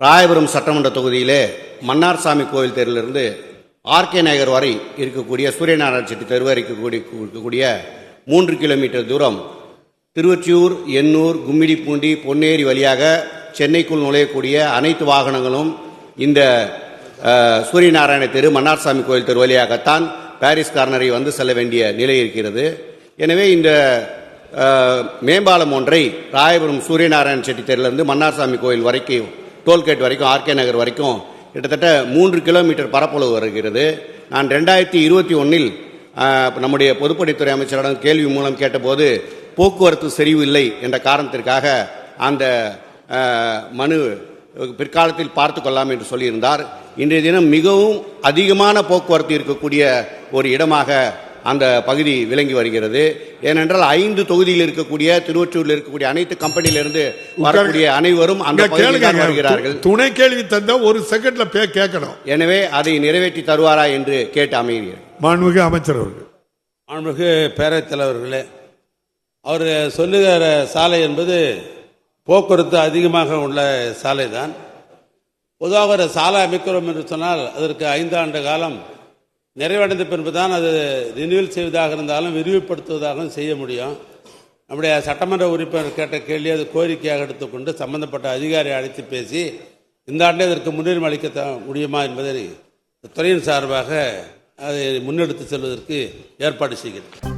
ராயபுரம் சட்டமன்ற தொகுதியிலே மன்னார்சாமி கோவில் தெருவிலிருந்து ஆர்கே நகர் வரை இருக்கக்கூடிய சூரியநாராயண செட்டி தெரு வரை இருக்கக்கூடிய 3 கிலோமீட்டர் தூரம் திருவொற்றியூர், எண்ணூர், கும்மிடிப்பூண்டி, பொன்னேரி வழியாக சென்னைக்குள் நுழையக்கூடிய அனைத்து வாகனங்களும் இந்த சூரியநாராயண தெரு, மன்னார்சாமி கோவில் தெரு வழியாகத்தான் பாரிஸ் கார்னரை வந்து செல்ல வேண்டிய நிலை இருக்கிறது. எனவே இந்த மேம்பாலம் ஒன்றை ராயபுரம் சூரியநாராயண செட்டி தெருவிலிருந்து மன்னார்சாமி கோவில் வரைக்கும், டோல்கேட் வரைக்கும், ஆர்கே நகர் வரைக்கும் கிட்டத்தட்ட 3 கிலோமீட்டர் பரப்பளவு வருகிறது. நான் 2021 நம்முடைய பொதுப்பணித்துறை அமைச்சரிடம் கேள்வி மூலம் கேட்டபோது போக்குவரத்து செறிவு இல்லை என்ற காரணத்திற்காக அந்த மனு பிற்காலத்தில் பார்த்து கொள்ளலாம் என்று சொல்லியிருந்தார். இன்றைய தினம் மிகவும் அதிகமான போக்குவரத்து இருக்கக்கூடிய ஒரு இடமாக அந்த பகுதி விளங்கி வருகிறது. ஏனென்றால் 5 தொகுதியில் இருக்கக்கூடிய, திருவொற்றியூரில் இருக்கக்கூடிய அனைத்து கம்பெனியிலிருந்து வரக்கூடிய அனைவரும் அந்த பகுதியில் வருகிறார்கள். துணை கேள்வி தந்த ஒரு செகண்ட்ல கேட்கணும். எனவே அதை நிறைவேற்றி தருவாரா என்று கேட்டு அமைகிறேன். மாண்புமிகு அமைச்சர் அவர்கள். மாண்புமிகு பேரவைத் தலைவர்களே, அவர் சொல்லுகிற சாலை என்பது போக்குவரத்து அதிகமாக உள்ள சாலை தான். பொதுவாக ஒரு சாலை அமைக்கிறோம் என்று சொன்னால் அதற்கு 5 ஆண்டு காலம் நிறைவடைந்த பின்புதான் அது ரினியூவல் செய்வதாக இருந்தாலும் விரிவுபடுத்துவதாகவும் செய்ய முடியும். நம்முடைய சட்டமன்ற உறுப்பினர் கேட்ட கேள்வி அது கோரிக்கையாக எடுத்துக்கொண்டு சம்பந்தப்பட்ட அதிகாரியை அழைத்து பேசி இந்த ஆண்டே இதற்கு முன்னுரிமை அளிக்க முடியுமா என்பதை துறையின் சார்பாக அதை முன்னெடுத்து செல்வதற்கு ஏற்பாடு செய்கிறேன்.